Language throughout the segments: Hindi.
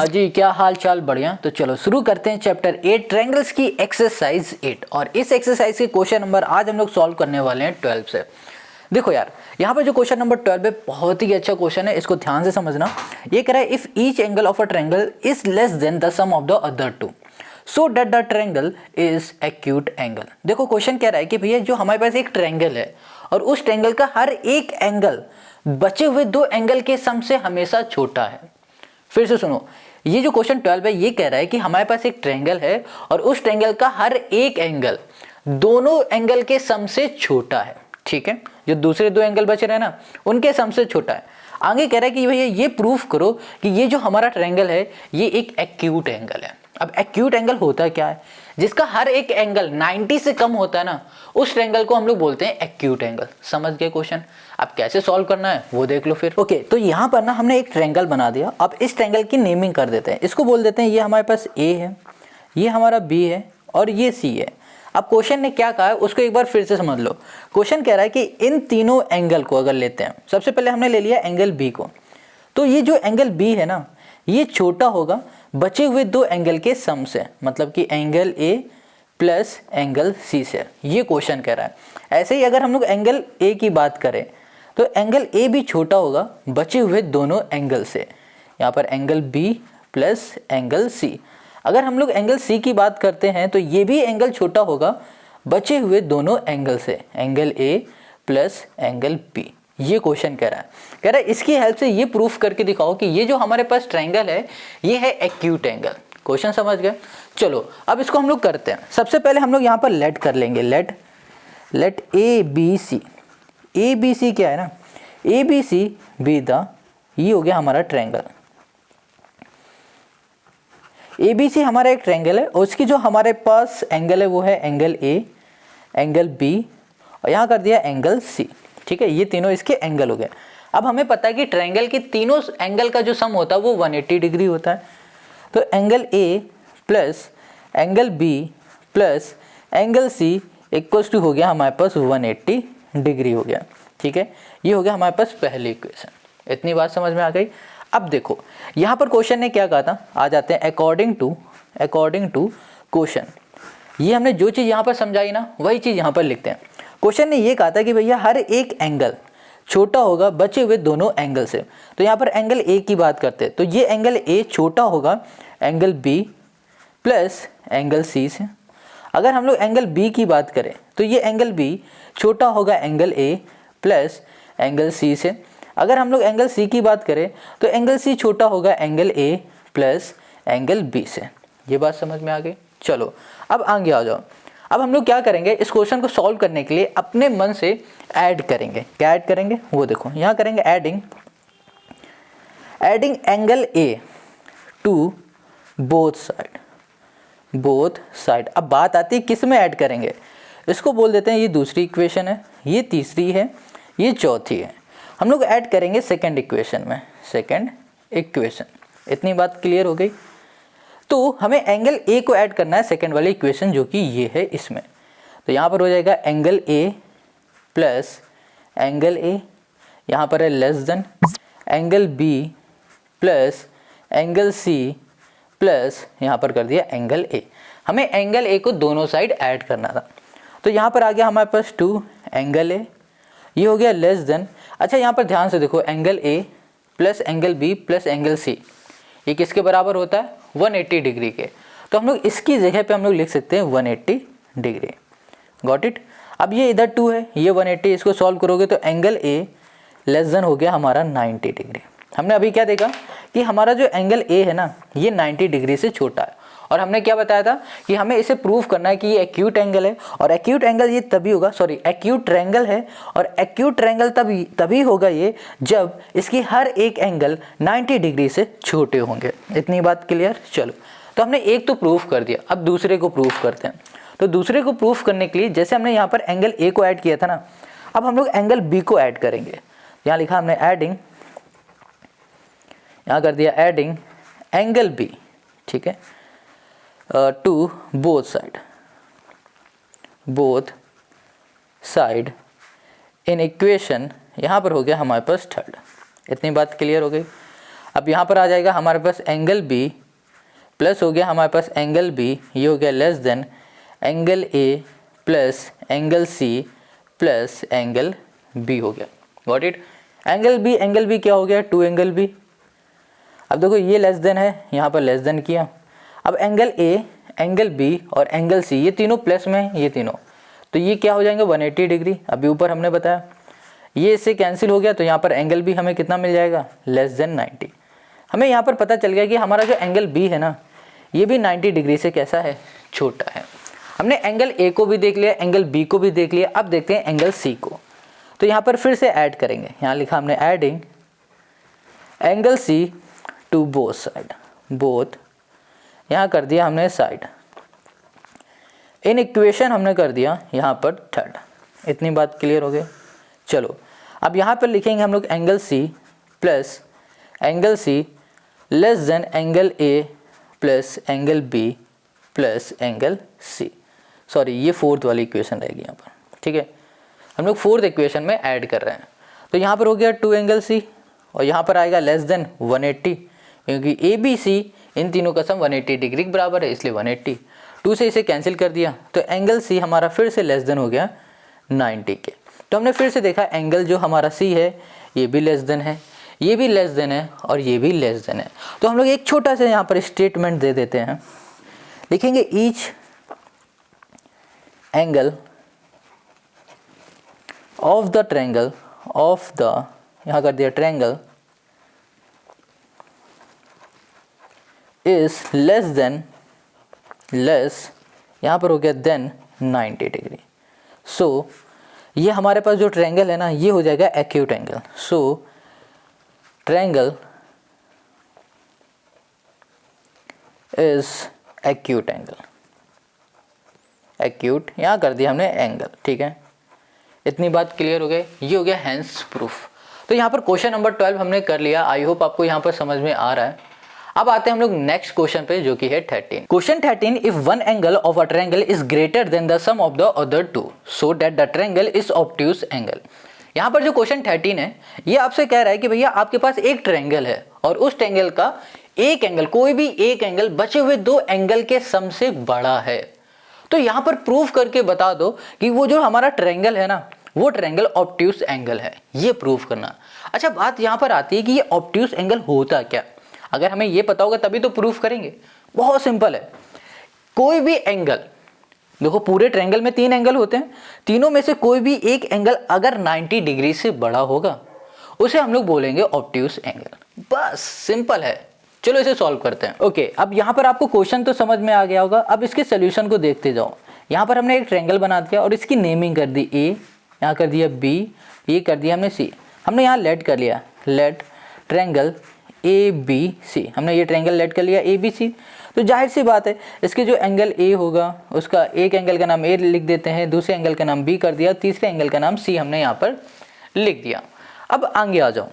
हाँ जी, क्या हाल चाल? बढ़िया। तो चलो शुरू करते हैं चैप्टर 8 ट्रायंगल्स की एक्सरसाइज 8। और इस एक्सरसाइज के क्वेश्चन नंबर आज हम लोग सॉल्व करने वाले हैं 12 से। देखो यार, यहाँ पर जो क्वेश्चन नंबर 12 है बहुत ही अच्छा क्वेश्चन है, इसको ध्यान से समझना। ये कह रहा है if each angle of a triangle is less than the sum of the other two so that the triangle is acute angle. देखो क्वेश्चन कह रहा है कि भैया जो हमारे पास एक ट्रायंगल है और उस ट्रायंगल का हर एक एंगल बचे हुए दो एंगल के सम से हमेशा छोटा है। फिर से सुनो, ये जो क्वेश्चन 12 है ये कह रहा है कि हमारे पास एक ट्रायंगल है और उस ट्रायंगल का हर एक एंगल दोनों एंगल के सम से छोटा है। ठीक है, जो दूसरे दो एंगल बचे रहे ना उनके सम से छोटा है। आगे कह रहा है कि भैया ये प्रूफ करो कि ये जो हमारा ट्रायंगल है ये एक एक्यूट एंगल है। अब एक्यूट एंगल होता क्या है? जिसका हर एक एंगल 90 से कम होता है ना, उस ट्रायंगल को हम लोग बोलते हैं एक्यूट एंगल। समझ गए क्वेश्चन? अब कैसे सॉल्व करना है वो देख लो फिर। ओके, तो यहाँ पर ना हमने एक ट्रायंगल बना दिया। अब इस ट्रायंगल की नेमिंग कर देते हैं। इसको बोल देते हैं ये हमारे पास ए है, ये हमारा बी है और ये सी है। अब क्वेश्चन ने क्या कहा है उसको एक बार फिर से समझ लो। क्वेश्चन कह रहा है कि इन तीनों एंगल को अगर लेते हैं, सबसे पहले हमने ले लिया एंगल बी को, तो ये जो एंगल बी है ना ये छोटा होगा बचे हुए दो एंगल के सम से, मतलब कि angle A plus angle C से। ये क्वेश्चन कह रहा है। ऐसे ही अगर हम लोग एंगल ए की बात करें तो एंगल ए भी छोटा होगा बचे हुए दोनों एंगल से, यहाँ पर angle B plus angle C. अगर हम लोग एंगल सी की बात करते हैं तो ये भी एंगल छोटा होगा बचे हुए दोनों एंगल से, angle A plus angle B. ये क्वेश्चन कह रहा है इसकी हेल्प से ये प्रूफ करके दिखाओ कि ये जो हमारे पास ट्रायंगल है ये है एक्यूट एंगल। क्वेश्चन समझ गए? चलो अब इसको हम लोग करते हैं। सबसे पहले हम लोग यहाँ पर लेट कर लेंगे, let A B C. A B C क्या है ना, A B C be the, ये हो गया हमारा ट्रायंगल। ए बी सी हमारा एक ट्रायंगल है और उसकी जो हमारे पास एंगल है वो है एंगल ए, एंगल बी और यहाँ कर दिया एंगल सी। ठीक है, ये तीनों इसके एंगल हो गए। अब हमें पता है कि ट्रायंगल के तीनों एंगल का जो सम होता है वो 180 डिग्री होता है। तो angle A plus angle B plus angle C equals to हो गया हमारे पास 180 डिग्री हो गया। ठीक है, ये हो गया हमारे पास पहली इक्वेशन। इतनी बात समझ में आ गई? अब देखो यहाँ पर क्वेश्चन ने क्या कहा था, आ जाते हैं अकॉर्डिंग टू क्वेश्चन। ये हमने जो चीज़ यहाँ पर समझाई ना वही चीज़ यहाँ पर लिखते हैं। क्वेश्चन ने ये कहा था कि भैया हर एक एंगल छोटा होगा बचे हुए दोनों एंगल से। तो यहाँ पर एंगल ए की बात करते हैं तो ये एंगल ए छोटा होगा angle B plus angle C से। अगर हम लोग एंगल बी की बात करें तो ये एंगल बी छोटा होगा angle A plus angle C से। अगर हम लोग एंगल सी की बात करें तो एंगल सी छोटा होगा angle A plus angle B से। ये बात समझ में आ गई? चलो अब आगे आ जाओ। अब हम लोग क्या करेंगे, इस क्वेश्चन को सॉल्व करने के लिए अपने मन से ऐड करेंगे। क्या ऐड करेंगे वो देखो, यहाँ करेंगे adding angle A to both side. अब बात आती है किस में ऐड करेंगे, इसको बोल देते हैं ये दूसरी इक्वेशन है, ये तीसरी है, ये चौथी है। हम लोग ऐड करेंगे सेकंड इक्वेशन में, सेकंड इक्वेशन। इतनी बात क्लियर हो गई? तो हमें एंगल ए को ऐड करना है सेकंड वाली इक्वेशन जो कि ये है इसमें। तो यहाँ पर हो जाएगा angle A plus angle A, यहाँ पर है less than angle B plus angle C plus यहाँ पर कर दिया एंगल ए। हमें एंगल ए को दोनों साइड ऐड करना था। तो यहाँ पर आ गया हमारे पास 2 एंगल ए, ये हो गया लेस देन। अच्छा यहाँ पर ध्यान से देखो, angle A plus angle B plus angle C ये किसके बराबर होता है? 180 डिग्री के। तो हम लोग इसकी जगह पे हम लोग लिख सकते हैं 180 डिग्री। Got it? अब ये इधर 2 है, ये 180, इसको सॉल्व करोगे तो एंगल ए लेस देन हो गया हमारा 90 डिग्री। हमने अभी क्या देखा कि हमारा जो एंगल ए है ना ये 90 डिग्री से छोटा है। और हमने क्या बताया था कि हमें इसे प्रूव करना है कि ये एक्यूट एंगल है और एक्यूट एंगल ये तभी होगा, एक्यूट ट्रायंगल है और एक्यूट ट्रायंगल तभी होगा ये जब इसकी हर एक एंगल 90 डिग्री से छोटे होंगे। इतनी बात क्लियर? चलो, तो हमने एक तो प्रूफ कर दिया, अब दूसरे को प्रूफ करते हैं। तो दूसरे को प्रूफ करने के लिए जैसे हमने यहाँ पर एंगल ए को ऐड किया था ना, अब हम लोग एंगल बी को ऐड करेंगे। यहाँ लिखा हमने एडिंग, यहाँ कर दिया एडिंग एंगल बी, ठीक है, to both side in equation. यहाँ पर हो गया हमारे पास थर्ड। इतनी बात क्लियर हो गई? अब यहाँ पर आ जाएगा हमारे पास एंगल बी प्लस हो गया हमारे पास एंगल बी, ये हो गया less than angle A plus angle C plus angle B हो गया। Got it. एंगल बी क्या हो गया, 2 एंगल बी। अब देखो ये लेस देन है, यहाँ पर लेस देन किया। अब एंगल ए, एंगल बी और एंगल सी ये तीनों प्लस में, ये तीनों, तो ये क्या हो जाएंगे 180 डिग्री। अभी ऊपर हमने बताया, ये इससे कैंसिल हो गया, तो यहाँ पर एंगल बी हमें कितना मिल जाएगा, लेस देन 90। हमें यहाँ पर पता चल गया कि हमारा जो एंगल बी है ना, ये भी 90 डिग्री से कैसा है, छोटा है। हमने एंगल ए को भी देख लिया, एंगल बी को भी देख लिया, अब देखते हैं एंगल सी को। तो यहाँ पर फिर से ऐड करेंगे, यहाँ लिखा हमने adding angle C to both side, both, यहाँ कर दिया हमने साइड, इन इक्वेशन हमने कर दिया यहाँ पर थर्ड। इतनी बात क्लियर हो गई। चलो अब यहाँ पर लिखेंगे हम लोग angle C plus angle C less than angle A plus angle B plus angle C. Sorry, ये फोर्थ वाली इक्वेशन रहेगी यहाँ पर, ठीक है। हम लोग फोर्थ इक्वेशन में ऐड कर रहे हैं। तो यहाँ पर हो गया 2 एंगल सी और यहाँ पर आएगा लेस देन 180, क्योंकि ए बी सी इन तीनों का सम 180 डिग्री के बराबर है, इसलिए 180। 2 से इसे कैंसिल कर दिया, तो एंगल सी हमारा फिर से लेस देन हो गया 90 के। तो हमने फिर से देखा एंगल जो हमारा सी है ये भी लेस देन है, ये भी लेस देन है और ये भी लेस देन है। तो हम लोग एक छोटा सा यहाँ पर स्टेटमेंट दे देते हैं, लिखेंगे each angle of the triangle of the, यहाँ कर दिया triangle, is less then, less यहाँ पर हो गया देन 90 डिग्री। सो ये हमारे पास जो ट्रायंगल है ना, ये हो जाएगा acute angle. So triangle is acute angle, acute यहाँ कर दिया हमने एंगल, ठीक है। इतनी बात क्लियर हो गई, ये हो गया हैंस प्रूफ। तो यहाँ पर क्वेश्चन नंबर 12 हमने कर लिया। आई होप आपको यहाँ पर समझ में आ रहा है। अब आते हैं हम लोग नेक्स्ट क्वेश्चन पे, जो कि है 13। Question 13, if one angle of a triangle is greater than the sum of the other two so that the triangle is obtuse angle. यहाँ पर जो क्वेश्चन 13 है, ये आपसे कह रहा है कि भैया आपके पास एक ट्रायंगल है और उस ट्रायंगल का एक एंगल, कोई भी एक एंगल बचे हुए 2 एंगल के सम से बड़ा है। तो यहाँ पर प्रूफ करके बता दो कि वो जो हमारा ट्रायंगल है ना, वो ट्रायंगल ऑब्ट्यूज एंगल है, ये प्रूफ करना। अच्छा, बात यहाँ पर आती है कि ये ऑब्ट्यूज एंगल होता क्या। अगर हमें ये पता होगा तभी तो प्रूफ करेंगे। बहुत सिंपल है, कोई भी एंगल, देखो पूरे ट्रायंगल में 3 एंगल होते हैं, तीनों में से कोई भी एक एंगल अगर 90 डिग्री से बड़ा होगा उसे हम लोग बोलेंगे ऑब्ट्यूज एंगल। बस सिंपल है। चलो इसे सॉल्व करते हैं। ओके, अब यहाँ पर आपको क्वेश्चन तो समझ में आ गया होगा। अब इसके सोल्यूशन को देखते जाओ। यहाँ पर हमने एक ट्रायंगल बना दिया और इसकी नेमिंग कर दी ए, यहाँ कर दिया बी, ये कर दिया हमने सी। हमने यहाँ लेट कर लिया, let triangle A B C. हमने ये ट्रायंगल लेट कर लिया ए बी सी। तो जाहिर सी बात है, इसके जो एंगल ए होगा उसका एक एंगल का नाम ए लिख देते हैं, दूसरे एंगल का नाम बी कर दिया, तीसरे एंगल का नाम सी हमने यहाँ पर लिख दिया। अब आगे आ जाओ।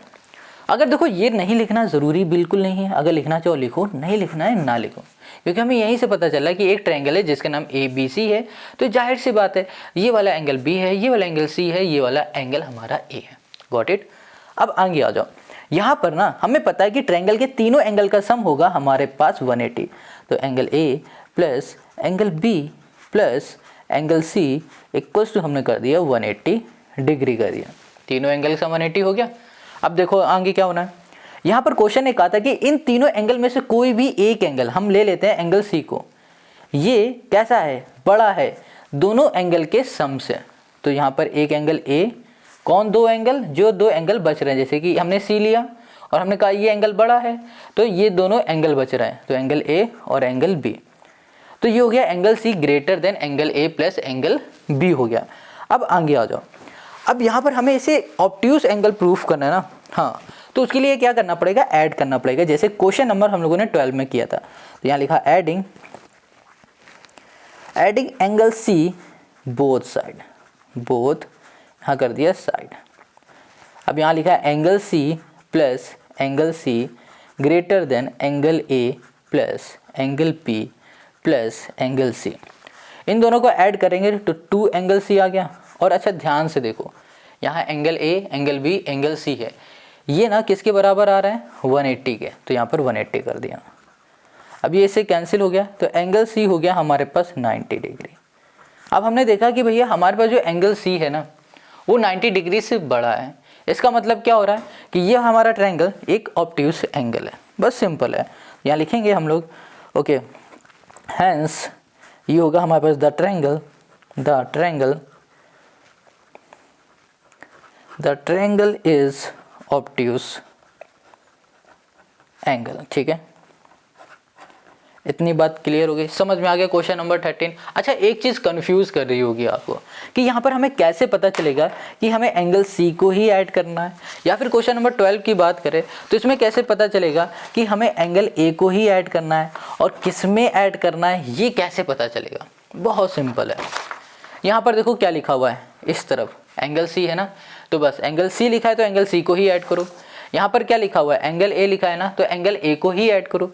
अगर देखो ये नहीं लिखना ज़रूरी बिल्कुल नहीं है, अगर लिखना चाहो लिखो, नहीं लिखना है ना लिखो, क्योंकि हमें यहीं से पता चला कि एक ट्रायंगल है जिसका नाम ए बी सी है। तो जाहिर सी बात है, ये वाला एंगल बी है, ये वाला एंगल सी है, ये वाला एंगल हमारा ए है। Got it. अब आगे आ जाओ। यहाँ पर ना हमें पता है कि ट्रायंगल के तीनों एंगल का सम होगा हमारे पास 180। तो angle A plus angle B plus angle C equals to हमने कर दिया 180 डिग्री कर दिया। तीनों एंगल का 180 हो गया। अब देखो आगे क्या होना है। यहाँ पर क्वेश्चन एक आता है कि इन तीनों एंगल में से कोई भी एक एंगल, हम ले लेते हैं एंगल सी को, ये कैसा है, बड़ा है दोनों एंगल के सम से। तो यहाँ पर एक एंगल ए, कौन, 2 एंगल, जो 2 एंगल बच रहे हैं, जैसे कि हमने सी लिया और हमने कहा ये एंगल बड़ा है, तो ये दोनों एंगल बच रहे हैं, तो एंगल ए और एंगल बी। तो ये हो गया angle C greater than angle A plus angle B हो गया। अब आगे आ जाओ। अब यहाँ पर हमें इसे ऑब्ट्यूज एंगल प्रूफ करना है ना, हाँ, तो उसके लिए क्या करना पड़ेगा, ऐड करना पड़ेगा, जैसे क्वेश्चन नंबर हम लोगों ने 12 में किया था। तो यहाँ लिखा adding angle C both side, both यहाँ कर दिया साइड। अब यहाँ लिखा है angle C plus angle C greater than angle A plus angle P plus angle C. इन दोनों को ऐड करेंगे तो 2 एंगल सी आ गया। और अच्छा ध्यान से देखो, यहाँ angle A, angle B, angle C है, ये ना किसके बराबर आ रहा है, 180 के, तो यहाँ पर 180 कर दिया। अब ये इससे कैंसिल हो गया, तो एंगल सी हो गया हमारे पास 90 डिग्री। अब हमने देखा कि भैया हमारे पास जो एंगल सी है ना वो 90 डिग्री से बड़ा है। इसका मतलब क्या हो रहा है कि ये हमारा ट्रायंगल एक ऑब्ट्यूस एंगल है। बस सिंपल है, यहाँ लिखेंगे हम लोग, ओके, हैंस ये होगा हमारे पास the triangle is obtuse angle. ठीक है, इतनी बात क्लियर हो गई, समझ में आ गया क्वेश्चन नंबर 13। अच्छा, एक चीज़ कंफ्यूज कर रही होगी आपको कि यहाँ पर हमें कैसे पता चलेगा कि हमें एंगल सी को ही ऐड करना है, या फिर क्वेश्चन नंबर 12 की बात करें तो इसमें कैसे पता चलेगा कि हमें एंगल ए को ही ऐड करना है और किस में ऐड करना है, ये कैसे पता चलेगा। बहुत सिंपल है, यहाँ पर देखो क्या लिखा हुआ है, इस तरफ एंगल सी है ना, तो बस एंगल सी लिखा है तो एंगल सी को ही ऐड करो। यहाँ पर क्या लिखा हुआ है, एंगल ए लिखा है ना, तो एंगल ए को ही ऐड करो।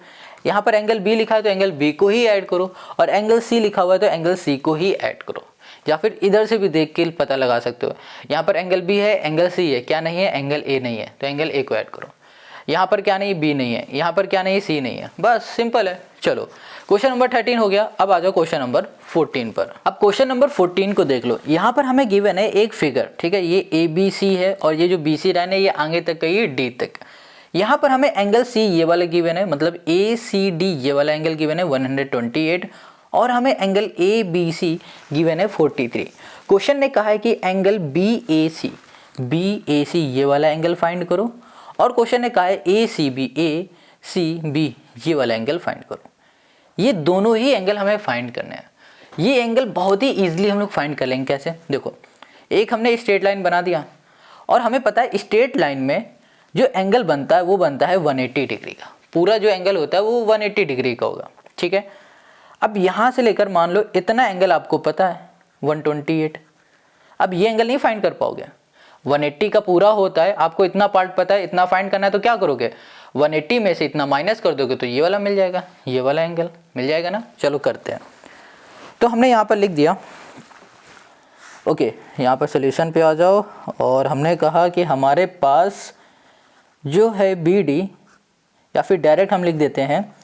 यहाँ पर एंगल बी लिखा है तो एंगल बी को ही ऐड करो, और एंगल सी लिखा हुआ है तो एंगल सी को ही ऐड करो। या फिर इधर से भी देख के पता लगा सकते हो, यहाँ पर एंगल बी है, एंगल सी है, क्या नहीं है, एंगल ए नहीं है, तो एंगल ए को ऐड करो। यहाँ पर क्या नहीं है, बी नहीं है, यहाँ पर क्या नहीं है, सी नहीं है। बस सिंपल है। चलो, क्वेश्चन नंबर 13 हो गया। अब आ जाओ क्वेश्चन नंबर 14 पर। अब क्वेश्चन नंबर 14 को देख लो, यहाँ पर हमें गिवन है एक फिगर, ठीक है, ये ए बी सी है और ये जो बी सी लाइन है ये आगे तक का ये डी तक। यहाँ पर हमें एंगल सी ये वाला गिवन है, मतलब ए सी डी ये वाला एंगल गिवन है 128, और हमें angle A B C given है 43। क्वेश्चन ने कहा है कि एंगल बी ए सी ये वाला एंगल फाइंड करो, और क्वेश्चन ने कहा है ए सी बी ये वाला एंगल फाइंड करो। ये दोनों ही एंगल हमें फाइंड करने हैं। ये एंगल बहुत ही ईजिली हम लोग फाइंड कर लेंगे। कैसे, देखो, एक हमने स्ट्रेट लाइन बना दिया और हमें पता है स्ट्रेट लाइन में जो एंगल बनता है वो बनता है 180 डिग्री का। पूरा जो एंगल होता है वो 180 डिग्री का होगा। ठीक है, अब यहाँ से लेकर मान लो इतना एंगल आपको पता है 128। अब ये एंगल नहीं फाइंड कर पाओगे, 180 का पूरा होता है, आपको इतना पार्ट पता है, इतना फाइंड करना है, तो क्या करोगे, 180 में से इतना माइनस कर दोगे तो ये वाला मिल जाएगा, ये वाला एंगल मिल जाएगा ना। चलो करते हैं। तो हमने यहाँ पर लिख दिया, ओके, यहाँ पर सोल्यूशन पे आ जाओ, और हमने कहा कि हमारे पास जो है बी डी, या फिर डायरेक्ट हम लिख देते हैं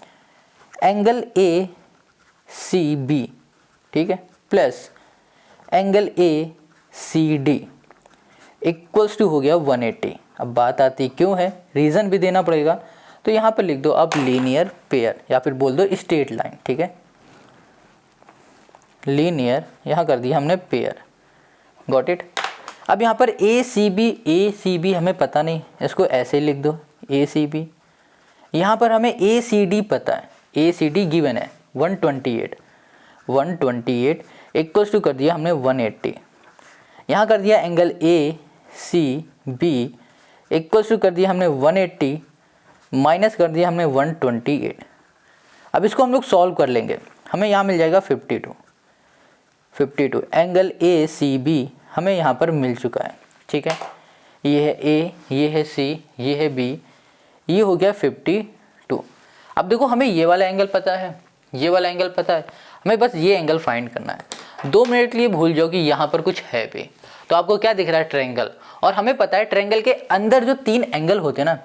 एंगल ए सी बी, ठीक है, plus angle A C D equals to हो गया 180। अब बात आती क्यों है, रीज़न भी देना पड़ेगा, तो यहाँ पर लिख दो अब लीनियर पेयर, या फिर बोल दो स्ट्रेट लाइन। ठीक है, लीनियर, यहाँ कर दिया हमने पेयर, गॉट इट। अब यहाँ पर ए सी बी हमें पता नहीं, इसको ऐसे ही लिख दो ए सी बी। यहाँ पर हमें ए सी डी पता है, ए सी डी गिवन है 128 इक्वल्स टू कर दिया हमने 180। यहाँ कर दिया angle A C B equals to कर दिया हमने 180 माइनस कर दिया हमने 128। अब इसको हम लोग सॉल्व कर लेंगे, हमें यहाँ मिल जाएगा 52। एंगल ए सी बी हमें यहाँ पर मिल चुका है। ठीक है, ये है ए, ये है सी, ये है बी, ये हो गया 52। अब देखो हमें ये वाला एंगल पता है, ये वाला एंगल पता है, हमें बस ये एंगल फाइंड करना है। 2 मिनट के लिए भूल जाओ कि यहाँ पर कुछ है भी, तो आपको क्या दिख रहा है, ट्रायंगल। और हमें पता है ट्रायंगल के अंदर जो 3 एंगल होते हैं ना,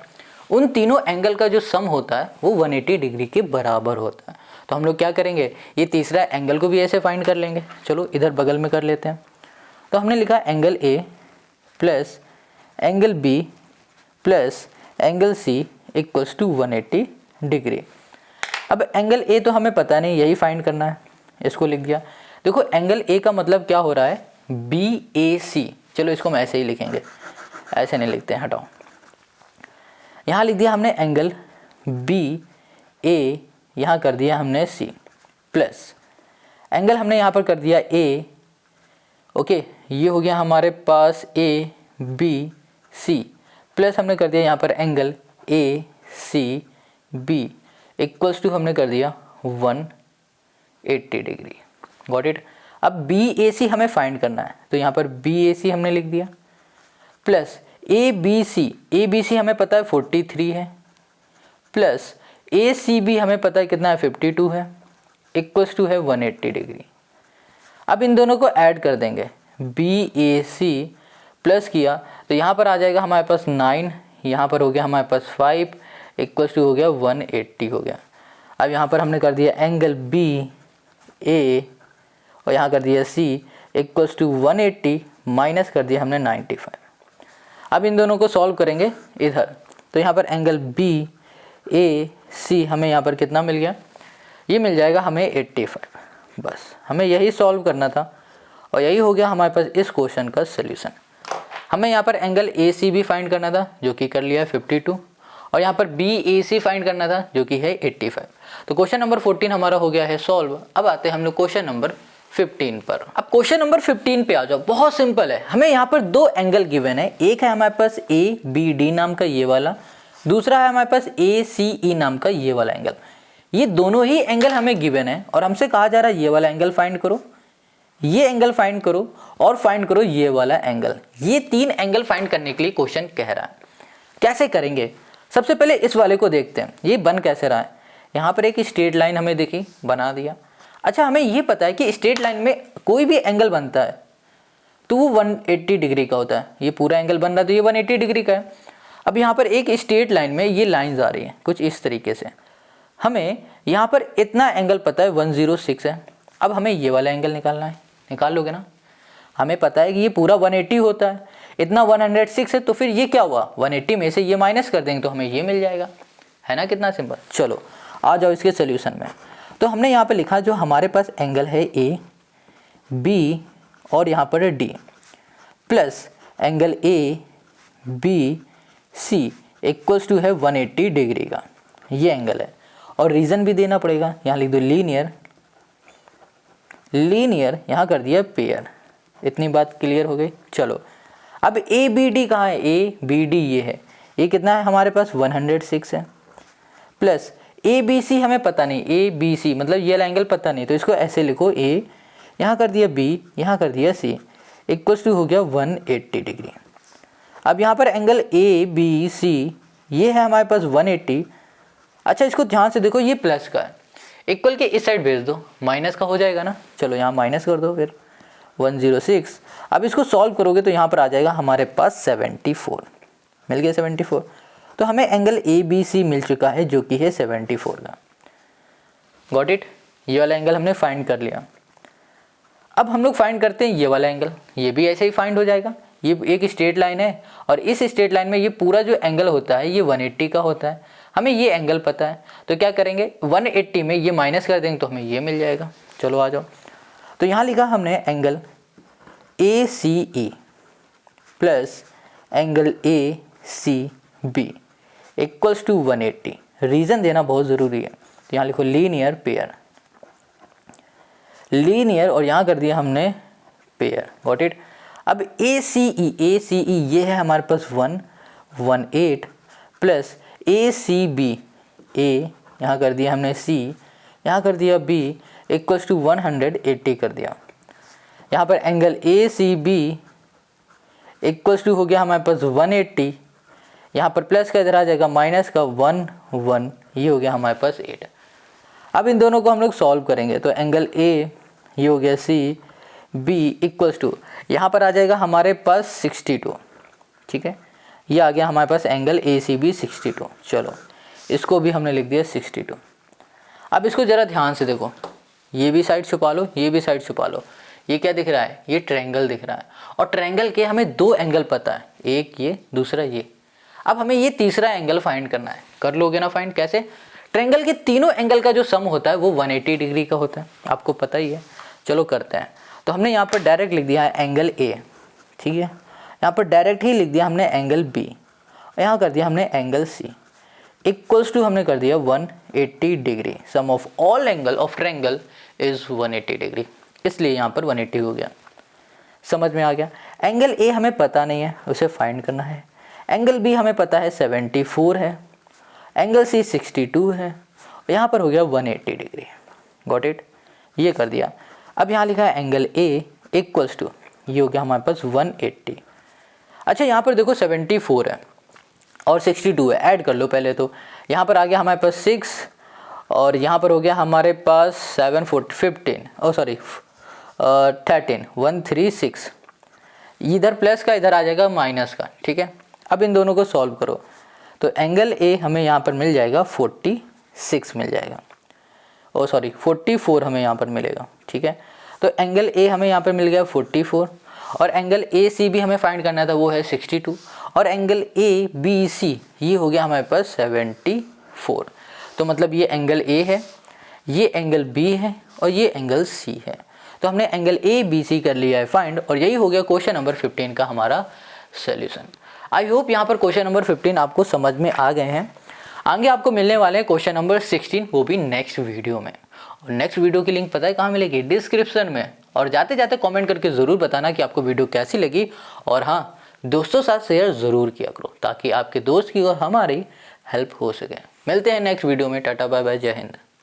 उन तीनों एंगल का जो सम होता है वो 180 डिग्री के बराबर होता है। तो हम लोग क्या करेंगे, ये तीसरा एंगल को भी ऐसे फाइंड कर लेंगे। चलो इधर बगल में कर लेते हैं। तो हमने लिखा angle A plus angle B plus angle C equals to 180 degree. अब एंगल ए तो हमें पता नहीं, यही फाइंड करना है, इसको लिख दिया। देखो एंगल ए का मतलब क्या हो रहा है, बी ए सी। चलो इसको हम ऐसे ही लिखेंगे, ऐसे नहीं लिखते हैं, हटाओ। यहाँ लिख दिया हमने एंगल बी ए, यहाँ कर दिया हमने सी, प्लस एंगल हमने यहाँ पर कर दिया ए। ओके, ये हो गया हमारे पास ए बी सी, प्लस हमने कर दिया यहाँ पर angle A C B equals to हमने कर दिया 180 डिग्री। Got it. अब बी ए सी हमें फाइंड करना है, तो यहाँ पर बी ए सी हमने लिख दिया, प्लस ए बी सी हमें पता है 43 है, प्लस ए सी बी हमें पता है कितना है 52 है, इक्वल्स टू है 180 डिग्री। अब इन दोनों को ऐड कर देंगे, बी ए सी प्लस किया तो यहाँ पर आ जाएगा हमारे पास 9, यहाँ पर हो गया हमारे पास 5 इक्वल्स टू हो गया 180 हो गया। अब यहाँ पर हमने कर दिया एंगल बी ए और यहाँ कर दिया सी इक्वल्स टू 180 माइनस कर दिया हमने 95। अब इन दोनों को सॉल्व करेंगे इधर, तो यहाँ पर एंगल बी ए सी हमें यहाँ पर कितना मिल गया, ये मिल जाएगा हमें 85। बस हमें यही सॉल्व करना था और यही हो गया हमारे पास इस क्वेश्चन का सलूशन। हमें यहाँ पर एंगल ए सी भी फाइंड करना था जो कि कर लिया 52 और यहाँ पर बी ए सी फाइंड करना था जो कि है 85। तो क्वेश्चन नंबर 14 हमारा हो गया है सॉल्व। अब आते हैं हम लोग क्वेश्चन नंबर 15 पर। अब क्वेश्चन नंबर 15 पे आ जाओ, बहुत सिंपल है। हमें यहाँ पर दो एंगल गिवन है, एक है हमारे पास ए बी डी नाम का ये वाला, दूसरा है हमारे पास ए सी ई नाम का ये वाला एंगल। ये दोनों ही एंगल हमें गिवन है और हमसे कहा जा रहा है ये वाला एंगल फाइंड करो, ये एंगल फाइंड करो और फाइंड करो ये वाला एंगल। ये तीन एंगल फाइंड करने के लिए क्वेश्चन कह रहा है। कैसे करेंगे? सबसे पहले इस वाले को देखते हैं, ये बन कैसे रहा है। यहाँ पर एक स्ट्रेट लाइन हमें दिखी, बना दिया। अच्छा, हमें ये पता है कि स्ट्रेट लाइन में कोई भी एंगल बनता है तो वो 180 डिग्री का होता है। ये पूरा एंगल बन रहा है तो ये 180 डिग्री का है। अब यहाँ पर एक स्ट्रेट लाइन में ये लाइंस आ रही हैं कुछ इस तरीके से। हमें यहाँ पर इतना एंगल पता है 106 है। अब हमें ये वाला एंगल निकालना है, निकाल लोगे ना। हमें पता है कि ये पूरा 180 होता है, इतना 106 है, तो फिर ये क्या हुआ 180 में से ये माइनस कर देंगे तो हमें ये मिल जाएगा, है ना। कितना सिंपल। चलो आ जाओ इसके सोल्यूशन में। तो हमने यहाँ पे लिखा जो हमारे पास एंगल है ए बी और यहाँ पर है D plus angle A B C equals to है 180 डिग्री का, ये एंगल है। और रीज़न भी देना पड़ेगा, यहाँ लिख दो लीनियर, लीनियर यहाँ कर दिया पेयर। इतनी बात क्लियर हो गई। चलो अब ए बी डी कहाँ है, ए बी डी ये है, ये कितना है हमारे पास 106 है, प्लस ए बी सी हमें पता नहीं, ए बी सी मतलब ये वाला एंगल पता नहीं, तो इसको ऐसे लिखो ए यहाँ कर दिया बी यहाँ कर दिया सी इक्वल्स टू हो गया 180 डिग्री। अब यहाँ पर एंगल ए बी सी ये है हमारे पास 180। अच्छा इसको ध्यान से देखो, ये प्लस का है, इक्वल के इस साइड भेज दो, माइनस का हो जाएगा ना। चलो यहाँ माइनस कर दो फिर 106। अब इसको सॉल्व करोगे तो यहाँ पर आ जाएगा हमारे पास 74, मिल गया 74। तो हमें एंगल ए बी सी मिल चुका है जो कि है 74 का। गॉट इट, ये वाला एंगल हमने फाइंड कर लिया। अब हम लोग फाइंड करते हैं ये वाला एंगल, ये भी ऐसे ही फाइंड हो जाएगा। ये एक स्ट्रेट लाइन है और इस स्ट्रेट लाइन में ये पूरा जो एंगल होता है ये 180 का होता है। हमें ये एंगल पता है तो क्या करेंगे 180 में ये माइनस कर देंगे तो हमें ये मिल जाएगा। चलो आ जाओ। तो यहाँ लिखा हमने angle A C E plus angle A C B equals to 180। Reason देना बहुत ज़रूरी है, तो यहाँ लिखो लीनियर पेयर, लीनियर और यहाँ कर दिया हमने पेयर। Got it. अब ए सी ई ये है हमारे पास 118 प्लस ए सी बी, ए यहाँ कर दिया हमने सी यहाँ कर दिया बी इक्वल्स टू 180 कर दिया। यहाँ पर angle A C B equals to हो गया हमारे पास 180, यहाँ पर प्लस का इधर आ जाएगा माइनस का 1 ये हो गया हमारे पास 8। अब इन दोनों को हम लोग सॉल्व करेंगे तो एंगल ए ये हो गया सी बी इक्वल्स टू यहाँ पर आ जाएगा हमारे पास 62, ठीक है। ये आ गया हमारे पास एंगल ए सी बी 62। चलो इसको भी हमने लिख दिया 62। अब इसको ज़रा ध्यान से देखो, ये भी साइड छुपा लो, ये भी साइड छुपा लो। ये क्या दिख रहा है, ये ट्रायंगल दिख रहा है और ट्रायंगल के हमें दो एंगल पता है, एक ये दूसरा ये। अब हमें ये तीसरा एंगल फाइंड करना है, कर लोगे ना फाइंड। कैसे? ट्रायंगल के तीनों एंगल का जो सम होता है वो 180 डिग्री का होता है, आपको पता ही है। चलो करते हैं। तो हमने यहाँ पर डायरेक्ट लिख दिया है एंगल ए, ठीक है। यहाँ पर डायरेक्ट ही लिख दिया हमने एंगल बी और यहाँ कर दिया हमने एंगल सी इक्वल्स टू हमने कर दिया 180 degree. Sum of all angle of triangle is 180 degree, इसलिए यहाँ पर 180 हो गया। समझ में आ गया। एंगल ए हमें पता नहीं है, उसे फाइंड करना है। एंगल बी हमें पता है 74 है, एंगल सी 62 है और यहाँ पर हो गया 180 डिग्री। गॉट इट, ये कर दिया। अब यहाँ लिखा है एंगल ए इक्वल्स टू ये हो गया हमारे पास 180। अच्छा यहाँ पर देखो 74 है और 62 है, ऐड कर लो पहले। तो यहाँ पर आ गया हमारे पास 6 और यहाँ पर हो गया हमारे पास 7 15 ओ सॉरी 13 136। इधर प्लस का इधर आ जाएगा माइनस का, ठीक है। अब इन दोनों को सॉल्व करो तो एंगल ए हमें यहाँ पर मिल जाएगा 46 मिल जाएगा, ओ सॉरी 44 हमें यहाँ पर मिलेगा, ठीक है। तो एंगल ए हमें यहाँ पर मिल गया 44 और एंगल ए सी भी हमें फाइंड करना था, वो है 62 और एंगल ए बी सी ये हो गया हमारे पास 74। तो मतलब ये एंगल ए है, ये एंगल बी है और ये एंगल सी है। तो हमने एंगल ए बी सी कर लिया है फाइंड और यही हो गया क्वेश्चन नंबर 15 का हमारा सॉल्यूशन। आई होप यहाँ पर क्वेश्चन नंबर 15 आपको समझ में आ गए हैं। आगे आपको मिलने वाले हैं क्वेश्चन नंबर 16, वो भी नेक्स्ट वीडियो में। और नेक्स्ट वीडियो की लिंक पता है कहाँ मिलेगी? डिस्क्रिप्शन में। और जाते जाते कमेंट करके ज़रूर बताना कि आपको वीडियो कैसी लगी और हाँ, दोस्तों साथ शेयर ज़रूर किया करो ताकि आपके दोस्त की और हमारी हेल्प हो सके। मिलते हैं नेक्स्ट वीडियो में। टाटा बाय बाय, जय हिंद।